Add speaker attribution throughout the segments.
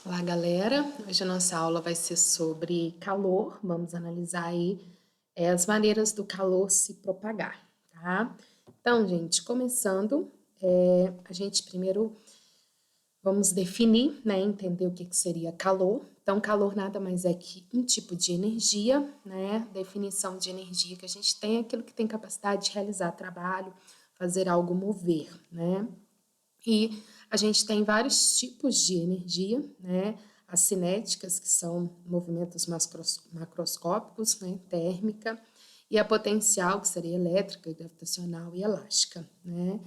Speaker 1: Olá, galera! Hoje a nossa aula vai ser sobre calor. Vamos analisar aí as maneiras do calor se propagar, tá? Então, gente, começando, a gente primeiro vamos definir, né, entender o que seria calor. Então, calor nada mais é que um tipo de energia, né? Definição de energia que a gente tem é aquilo que tem capacidade de realizar trabalho, fazer algo mover, né? E a gente tem vários tipos de energia, né? As cinéticas, que são movimentos macroscópicos, né? Térmica, e a potencial, que seria elétrica, gravitacional e elástica, né?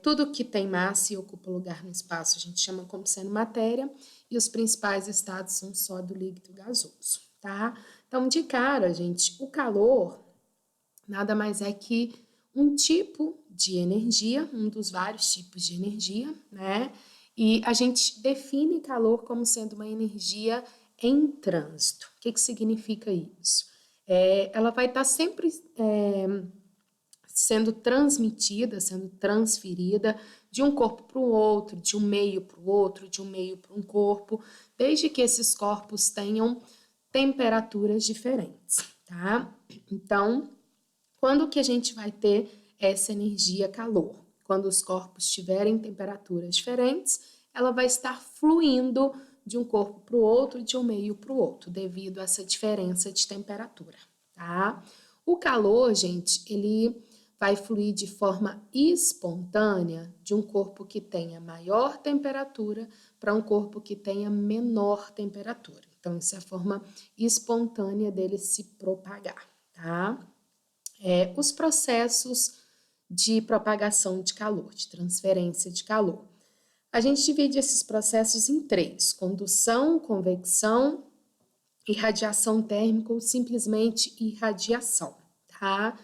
Speaker 1: Tudo que tem massa e ocupa lugar no espaço a gente chama como sendo matéria, e os principais estados são sólido, líquido e gasoso, tá? Então, de cara, gente, o calor nada mais é que um tipo de energia, um dos vários tipos de energia, né? E a gente define calor como sendo uma energia em trânsito. O que significa isso? Ela vai estar sempre sendo transmitida, sendo transferida de um corpo para o outro, de um meio para o outro, de um meio para um corpo, desde que esses corpos tenham temperaturas diferentes, tá? Então, quando que a gente vai ter essa energia calor? Quando os corpos tiverem temperaturas diferentes, ela vai estar fluindo de um corpo para o outro, de um meio para o outro, devido a essa diferença de temperatura, tá? O calor, gente, ele vai fluir de forma espontânea de um corpo que tenha maior temperatura para um corpo que tenha menor temperatura. Então, essa é a forma espontânea dele se propagar, tá? Os processos de propagação de calor, de transferência de calor. A gente divide esses processos em três: condução, convecção, irradiação térmica ou simplesmente irradiação, tá?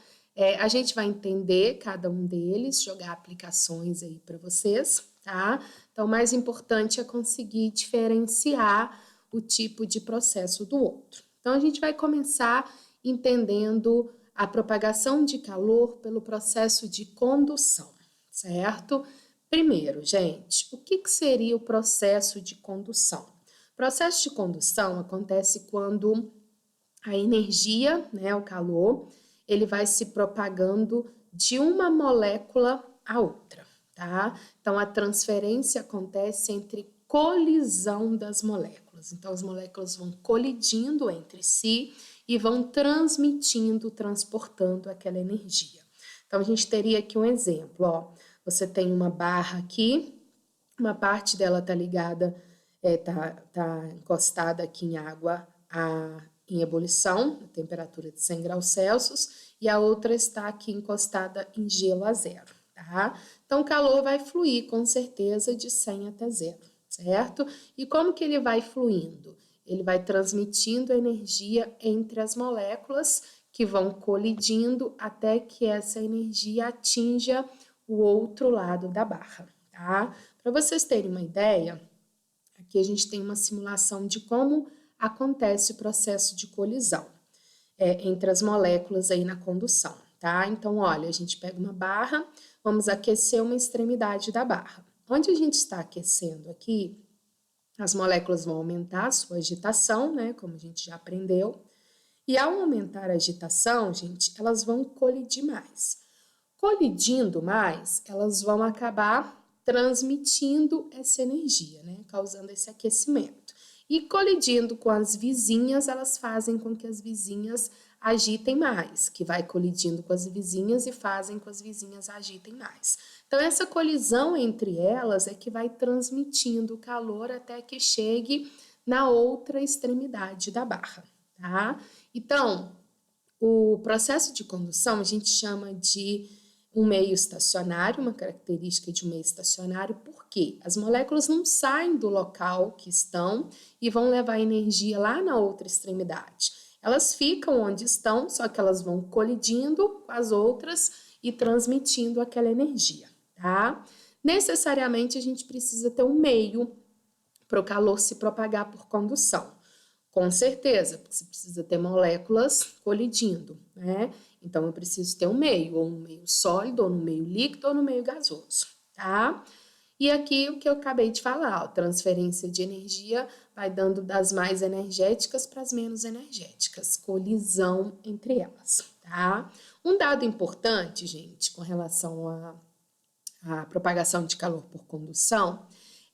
Speaker 1: A gente vai entender cada um deles, jogar aplicações aí para vocês, tá? Então, o mais importante é conseguir diferenciar o tipo de processo do outro. Então, a gente vai começar entendendo a propagação de calor pelo processo de condução, certo? Primeiro, gente, o que seria o processo de condução? O processo de condução acontece quando a energia, né, o calor, ele vai se propagando de uma molécula a outra, tá? Então, a transferência acontece entre colisão das moléculas. Então, as moléculas vão colidindo entre si e vão transmitindo, transportando aquela energia. Então, a gente teria aqui um exemplo, ó. Você tem uma barra aqui, uma parte dela está ligada, tá encostada aqui em água em ebulição, a temperatura de 100 graus Celsius, e a outra está aqui encostada em gelo a zero, tá? Então, o calor vai fluir, com certeza, de 100 até zero, certo? E como que ele vai fluindo? Ele vai transmitindo energia entre as moléculas que vão colidindo até que essa energia atinja o outro lado da barra, tá? Para vocês terem uma ideia, aqui a gente tem uma simulação de como acontece o processo de colisão entre as moléculas aí na condução, tá? Então, olha, a gente pega uma barra, vamos aquecer uma extremidade da barra. Onde a gente está aquecendo aqui, as moléculas vão aumentar a sua agitação, né? Como a gente já aprendeu. E ao aumentar a agitação, gente, elas vão colidir mais. Colidindo mais, elas vão acabar transmitindo essa energia, né? Causando esse aquecimento. E colidindo com as vizinhas, elas fazem com que as vizinhas agitem mais, que vai colidindo com as vizinhas e fazem com que as vizinhas agitem mais. Então, essa colisão entre elas é que vai transmitindo o calor até que chegue na outra extremidade da barra, tá? Então, o processo de condução a gente chama de um meio estacionário, uma característica de um meio estacionário, porque as moléculas não saem do local que estão e vão levar energia lá na outra extremidade. Elas ficam onde estão, só que elas vão colidindo com as outras e transmitindo aquela energia, tá? Necessariamente a gente precisa ter um meio para o calor se propagar por condução. Com certeza, porque você precisa ter moléculas colidindo, né? Então, eu preciso ter um meio, ou um meio sólido, ou no meio líquido, ou no meio gasoso, tá? E aqui o que eu acabei de falar, ó, transferência de energia vai dando das mais energéticas para as menos energéticas, colisão entre elas, tá? Um dado importante, gente, com relação à propagação de calor por condução,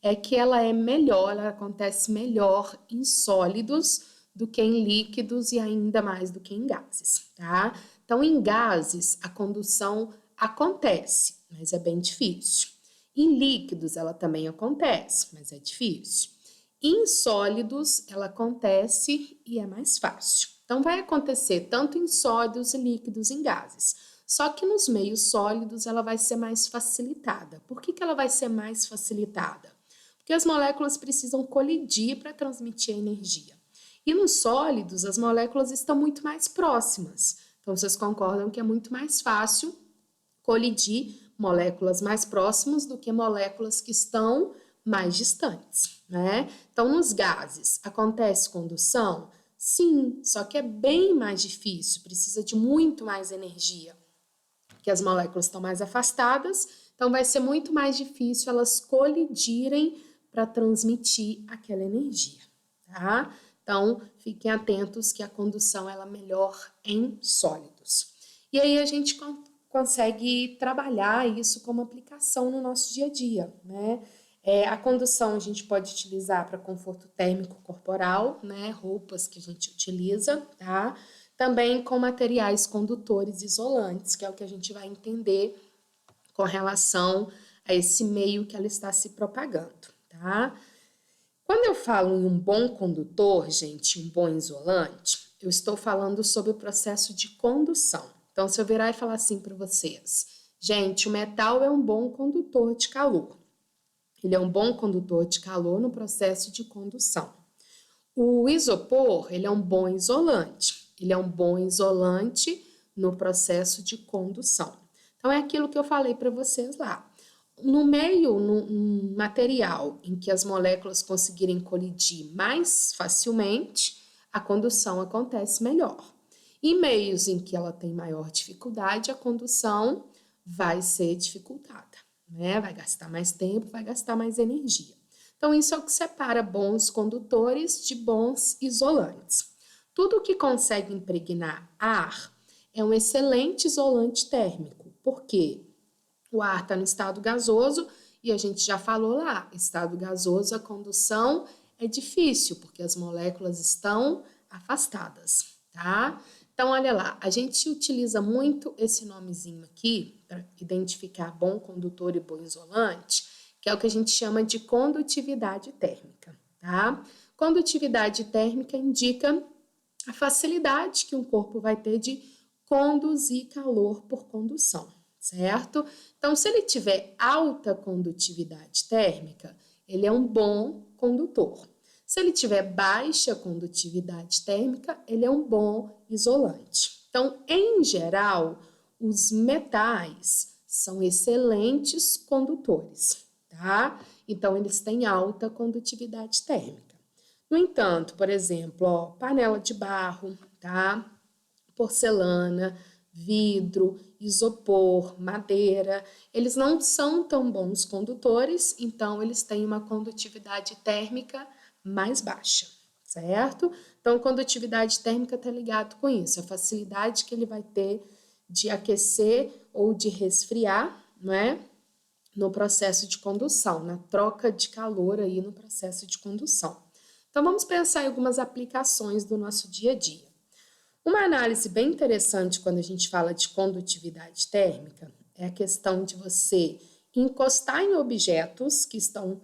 Speaker 1: é que ela é melhor, ela acontece melhor em sólidos do que em líquidos e ainda mais do que em gases, tá? Então, em gases, a condução acontece, mas é bem difícil. Em líquidos, ela também acontece, mas é difícil. Em sólidos, ela acontece e é mais fácil. Então, vai acontecer tanto em sólidos, líquidos e em gases. Só que nos meios sólidos, ela vai ser mais facilitada. Por que ela vai ser mais facilitada? Porque as moléculas precisam colidir para transmitir a energia. E nos sólidos, as moléculas estão muito mais próximas. Então, vocês concordam que é muito mais fácil colidir moléculas mais próximas do que moléculas que estão mais distantes, né? Então, nos gases, acontece condução? Sim, só que é bem mais difícil, precisa de muito mais energia, porque as moléculas estão mais afastadas, então vai ser muito mais difícil elas colidirem para transmitir aquela energia, tá? Então, fiquem atentos que a condução ela é melhor em sólidos. E aí a gente consegue trabalhar isso como aplicação no nosso dia a dia, né? A condução a gente pode utilizar para conforto térmico corporal, né? Roupas que a gente utiliza, tá? Também com materiais condutores isolantes, que é o que a gente vai entender com relação a esse meio que ela está se propagando, tá? Quando eu falo em um bom condutor, gente, um bom isolante, eu estou falando sobre o processo de condução. Então, se eu virar e falar assim para vocês, gente, o metal é um bom condutor de calor. Ele é um bom condutor de calor no processo de condução. O isopor, ele é um bom isolante. Ele é um bom isolante no processo de condução. Então, é aquilo que eu falei para vocês lá. No meio, num material em que as moléculas conseguirem colidir mais facilmente, a condução acontece melhor. Em meios em que ela tem maior dificuldade, a condução vai ser dificultada, né? Vai gastar mais tempo, vai gastar mais energia. Então, isso é o que separa bons condutores de bons isolantes. Tudo que consegue impregnar ar é um excelente isolante térmico. Por quê? O ar está no estado gasoso e a gente já falou lá, estado gasoso, a condução é difícil, porque as moléculas estão afastadas, tá? Então, olha lá, a gente utiliza muito esse nomezinho aqui para identificar bom condutor e bom isolante, que é o que a gente chama de condutividade térmica, tá? Condutividade térmica indica a facilidade que um corpo vai ter de conduzir calor por condução, certo? Então, se ele tiver alta condutividade térmica, ele é um bom condutor. Se ele tiver baixa condutividade térmica, ele é um bom isolante. Então, em geral, os metais são excelentes condutores, tá? Então, eles têm alta condutividade térmica. No entanto, por exemplo, ó, panela de barro, tá? Porcelana, vidro, isopor, madeira, eles não são tão bons condutores, então eles têm uma condutividade térmica mais baixa, certo? Então, condutividade térmica está ligado com isso, a facilidade que ele vai ter de aquecer ou de resfriar, não é? No processo de condução, na troca de calor aí no processo de condução. Então, vamos pensar em algumas aplicações do nosso dia a dia. Uma análise bem interessante quando a gente fala de condutividade térmica é a questão de você encostar em objetos que estão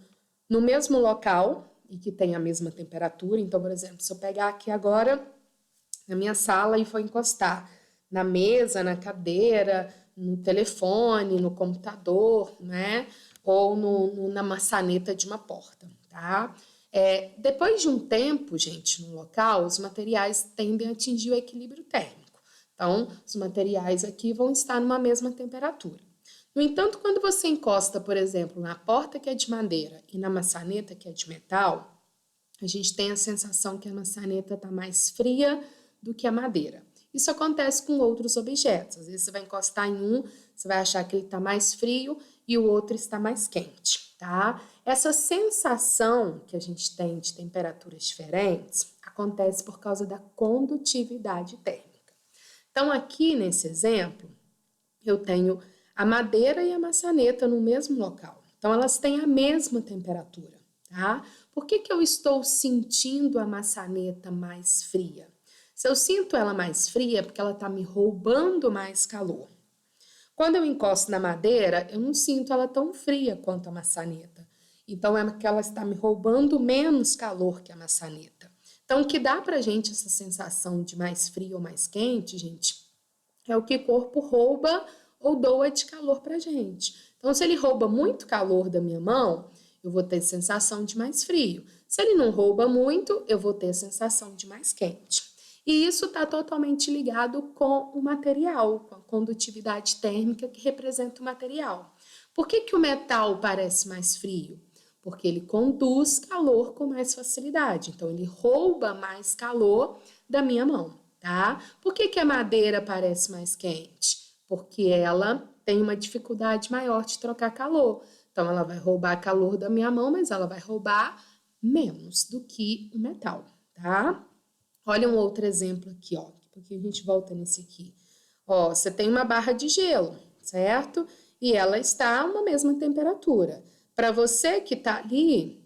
Speaker 1: no mesmo local e que têm a mesma temperatura. Então, por exemplo, se eu pegar aqui agora na minha sala e for encostar na mesa, na cadeira, no telefone, no computador, né? Ou na maçaneta de uma porta, tá? Depois de um tempo, gente, no local, os materiais tendem a atingir o equilíbrio térmico. Então, os materiais aqui vão estar numa mesma temperatura. No entanto, quando você encosta, por exemplo, na porta que é de madeira e na maçaneta que é de metal, a gente tem a sensação que a maçaneta está mais fria do que a madeira. Isso acontece com outros objetos. Às vezes você vai encostar em um, você vai achar que ele está mais frio e o outro está mais quente, tá? Essa sensação que a gente tem de temperaturas diferentes acontece por causa da condutividade térmica. Então, aqui nesse exemplo, eu tenho a madeira e a maçaneta no mesmo local. Então, elas têm a mesma temperatura, tá? Por que eu estou sentindo a maçaneta mais fria? Se eu sinto ela mais fria, é porque ela está me roubando mais calor. Quando eu encosto na madeira, eu não sinto ela tão fria quanto a maçaneta. Então, é que ela está me roubando menos calor que a maçaneta. Então, o que dá pra gente essa sensação de mais frio ou mais quente, gente, é o que o corpo rouba ou doa de calor pra gente. Então, se ele rouba muito calor da minha mão, eu vou ter sensação de mais frio. Se ele não rouba muito, eu vou ter sensação de mais quente. E isso está totalmente ligado com o material, com a condutividade térmica que representa o material. Por que o metal parece mais frio? Porque ele conduz calor com mais facilidade. Então, ele rouba mais calor da minha mão, tá? Por que a madeira parece mais quente? Porque ela tem uma dificuldade maior de trocar calor. Então, ela vai roubar calor da minha mão, mas ela vai roubar menos do que o metal, tá? Olha um outro exemplo aqui, ó, porque a gente volta nesse aqui. Ó, você tem uma barra de gelo, certo? E ela está a uma mesma temperatura. Para você que está ali,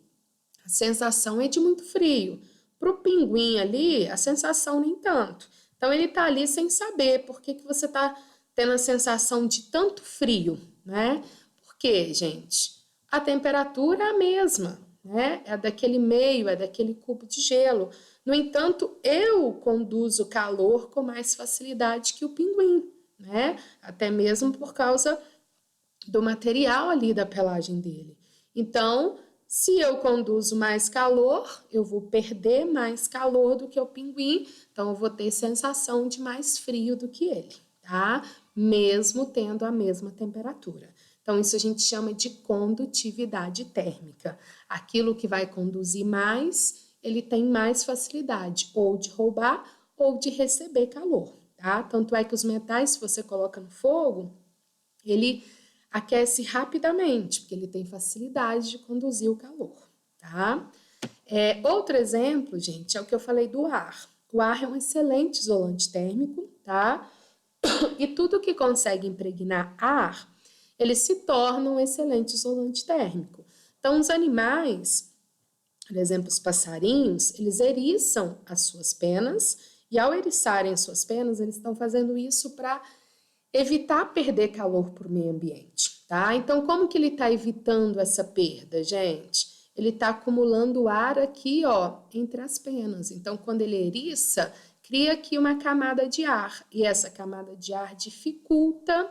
Speaker 1: a sensação é de muito frio. Para o pinguim ali, a sensação nem tanto. Então, ele está ali sem saber por que você está tendo a sensação de tanto frio, né? Porque, gente, a temperatura é a mesma, né? É daquele meio, é daquele cubo de gelo. No entanto, eu conduzo calor com mais facilidade que o pinguim, né? Até mesmo por causa do material ali da pelagem dele. Então, se eu conduzo mais calor, eu vou perder mais calor do que o pinguim, então eu vou ter sensação de mais frio do que ele, tá? Mesmo tendo a mesma temperatura. Então, isso a gente chama de condutividade térmica. Aquilo que vai conduzir mais, ele tem mais facilidade ou de roubar ou de receber calor, tá? Tanto é que os metais, se você coloca no fogo, ele aquece rapidamente, porque ele tem facilidade de conduzir o calor, tá? Outro exemplo, gente, é o que eu falei do ar. O ar é um excelente isolante térmico, tá? E tudo que consegue impregnar ar, ele se torna um excelente isolante térmico. Então, os animais, por exemplo, os passarinhos, eles eriçam as suas penas, e ao eriçarem as suas penas, eles estão fazendo isso para evitar perder calor para o meio ambiente, tá? Então, como que ele está evitando essa perda, gente? Ele está acumulando ar aqui, ó, entre as penas. Então, quando ele eriça, cria aqui uma camada de ar. E essa camada de ar dificulta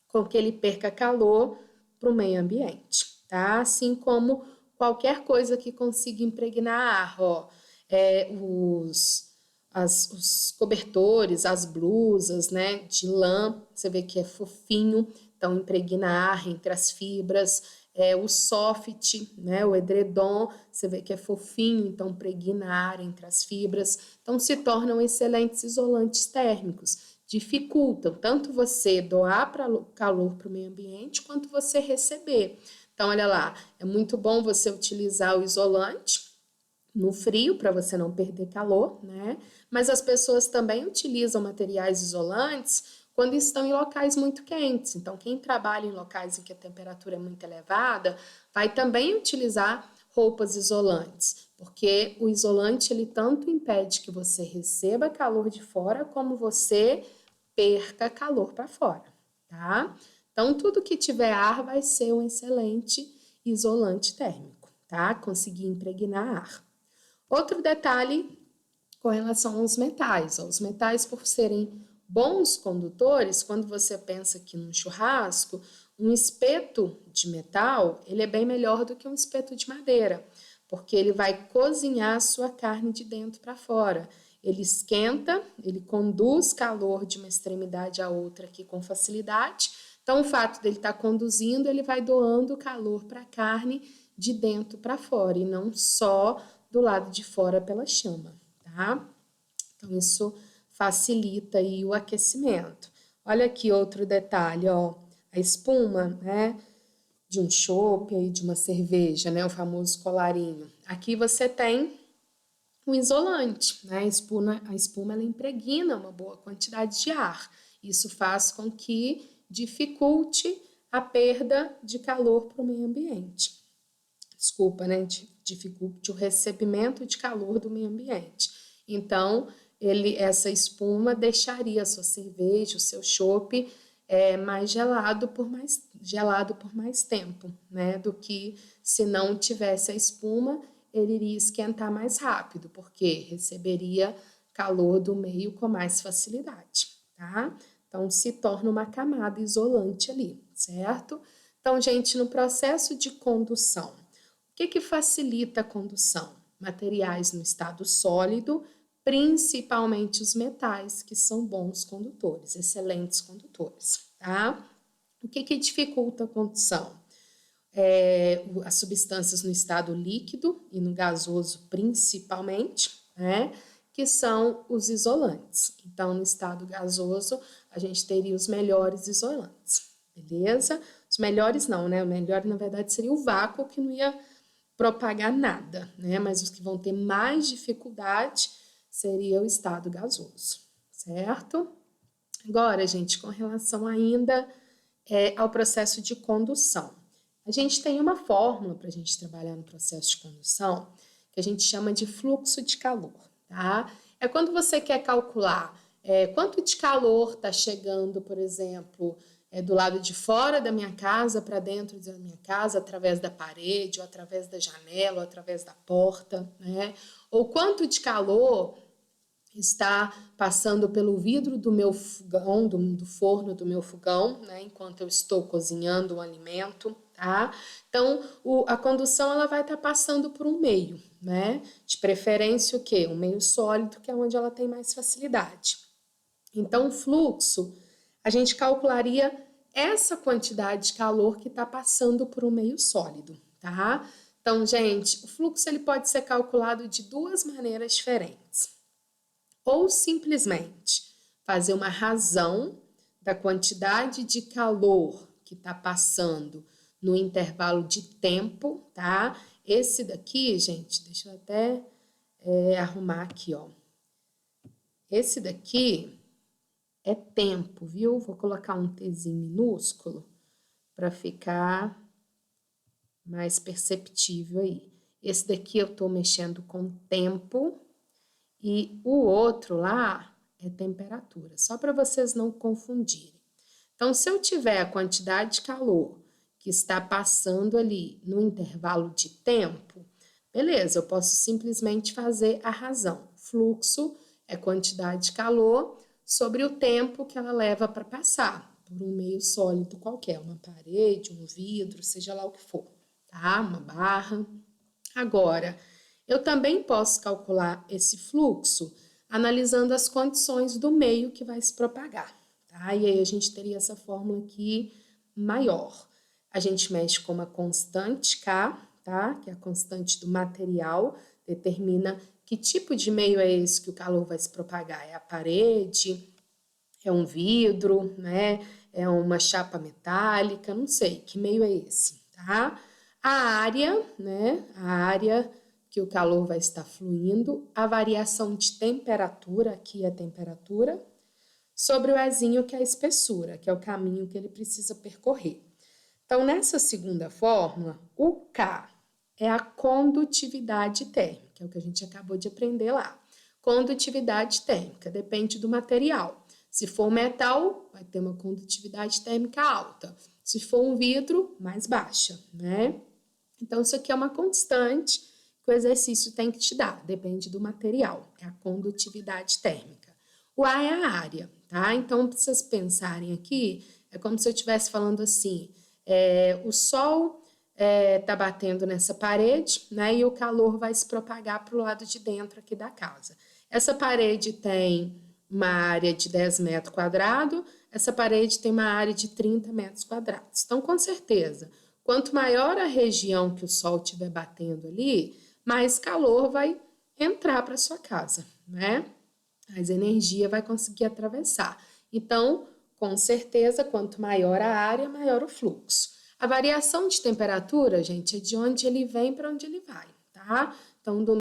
Speaker 1: com que ele perca calor para o meio ambiente, tá? Assim como qualquer coisa que consiga impregnar ar, ó, os cobertores, as blusas, né, de lã, você vê que é fofinho, então impregna ar entre as fibras. O soft, né, o edredom, você vê que é fofinho, então impregna ar entre as fibras. Então se tornam excelentes isolantes térmicos. Dificultam tanto você doar calor para o meio ambiente, quanto você receber. Então, olha lá, é muito bom você utilizar o isolante no frio para você não perder calor, né? Mas as pessoas também utilizam materiais isolantes quando estão em locais muito quentes. Então, quem trabalha em locais em que a temperatura é muito elevada, vai também utilizar roupas isolantes, porque o isolante ele tanto impede que você receba calor de fora, como você perca calor para fora, tá? Então, tudo que tiver ar vai ser um excelente isolante térmico, tá? Conseguir impregnar ar. Outro detalhe com relação aos metais. Os metais, por serem bons condutores, quando você pensa aqui num churrasco, um espeto de metal, ele é bem melhor do que um espeto de madeira, porque ele vai cozinhar a sua carne de dentro para fora. Ele esquenta, ele conduz calor de uma extremidade à outra aqui com facilidade. Então, o fato dele estar conduzindo, ele vai doando calor para a carne de dentro para fora, e não só do lado de fora pela chama, tá? Então, isso facilita aí o aquecimento. Olha aqui outro detalhe, ó, a espuma, né? de um chopp e de uma cerveja, né? O famoso colarinho. Aqui você tem um isolante, né? A espuma ela impregna uma boa quantidade de ar. Isso faz com que dificulte a perda de calor para o meio ambiente. Desculpa, né? Dificulte o recebimento de calor do meio ambiente. Então, essa espuma deixaria a sua cerveja, o seu chopp, mais gelado por mais tempo, né? Do que se não tivesse a espuma, ele iria esquentar mais rápido, porque receberia calor do meio com mais facilidade, tá? Então, se torna uma camada isolante ali, certo? Então, gente, no processo de condução, o que facilita a condução? Materiais no estado sólido, principalmente os metais, que são bons condutores, excelentes condutores, tá? O que dificulta a condução? As substâncias no estado líquido e no gasoso principalmente, né? Que são os isolantes. Então, no estado gasoso, a gente teria os melhores isolantes, beleza? Os melhores não, né? O melhor, na verdade, seria o vácuo, que não ia propagar nada, né? Mas os que vão ter mais dificuldade seria o estado gasoso, certo? Agora, gente, com relação ainda ao processo de condução. A gente tem uma fórmula para a gente trabalhar no processo de condução que a gente chama de fluxo de calor, tá? É quando você quer calcular quanto de calor está chegando, por exemplo, do lado de fora da minha casa para dentro da minha casa, através da parede, ou através da janela, ou através da porta, né? Ou quanto de calor está passando pelo vidro do meu fogão, do forno do meu fogão, né, enquanto eu estou cozinhando um alimento, tá? Então, a condução ela vai estar passando por um meio, né? De preferência o quê? Um meio sólido, que é onde ela tem mais facilidade. Então, o fluxo, a gente calcularia essa quantidade de calor que está passando por um meio sólido, tá? Então, gente, o fluxo ele pode ser calculado de duas maneiras diferentes. Ou simplesmente fazer uma razão da quantidade de calor que está passando no intervalo de tempo, tá? Esse daqui, gente, deixa eu até arrumar aqui, ó. Esse daqui é tempo, viu? Vou colocar um Tzinho minúsculo para ficar mais perceptível aí. Esse daqui eu tô mexendo com tempo e o outro lá é temperatura, só para vocês não confundirem. Então, se eu tiver a quantidade de calor que está passando ali no intervalo de tempo, beleza, eu posso simplesmente fazer a razão. Fluxo é quantidade de calor sobre o tempo que ela leva para passar por um meio sólido qualquer, uma parede, um vidro, seja lá o que for, tá? Uma barra. Agora, eu também posso calcular esse fluxo analisando as condições do meio que vai se propagar, tá? E aí a gente teria essa fórmula aqui maior. A gente mexe com uma constante K, tá? Que é a constante do material, determina que tipo de meio é esse que o calor vai se propagar. É a parede, é um vidro, né? É uma chapa metálica, não sei que meio é esse, tá? A área, né? A área que o calor vai estar fluindo, a variação de temperatura, aqui é a temperatura, sobre o Ezinho, que é a espessura, que é o caminho que ele precisa percorrer. Então, nessa segunda fórmula, o K é a condutividade térmica, é o que a gente acabou de aprender lá. Condutividade térmica depende do material. Se for metal, vai ter uma condutividade térmica alta. Se for um vidro, mais baixa, né? Então, isso aqui é uma constante que o exercício tem que te dar, depende do material, é a condutividade térmica. O A é a área, tá? Então, para vocês pensarem aqui, é como se eu estivesse falando assim, o sol tá batendo nessa parede, né? E o calor vai se propagar para o lado de dentro aqui da casa. Essa parede tem uma área de 10 metros quadrados, essa parede tem uma área de 30 metros quadrados. Então, com certeza, quanto maior a região que o sol estiver batendo ali, mais calor vai entrar para sua casa, né? Mais energia vai conseguir atravessar. Então, com certeza, quanto maior a área, maior o fluxo. A variação de temperatura, gente, é de onde ele vem para onde ele vai, tá? Então, do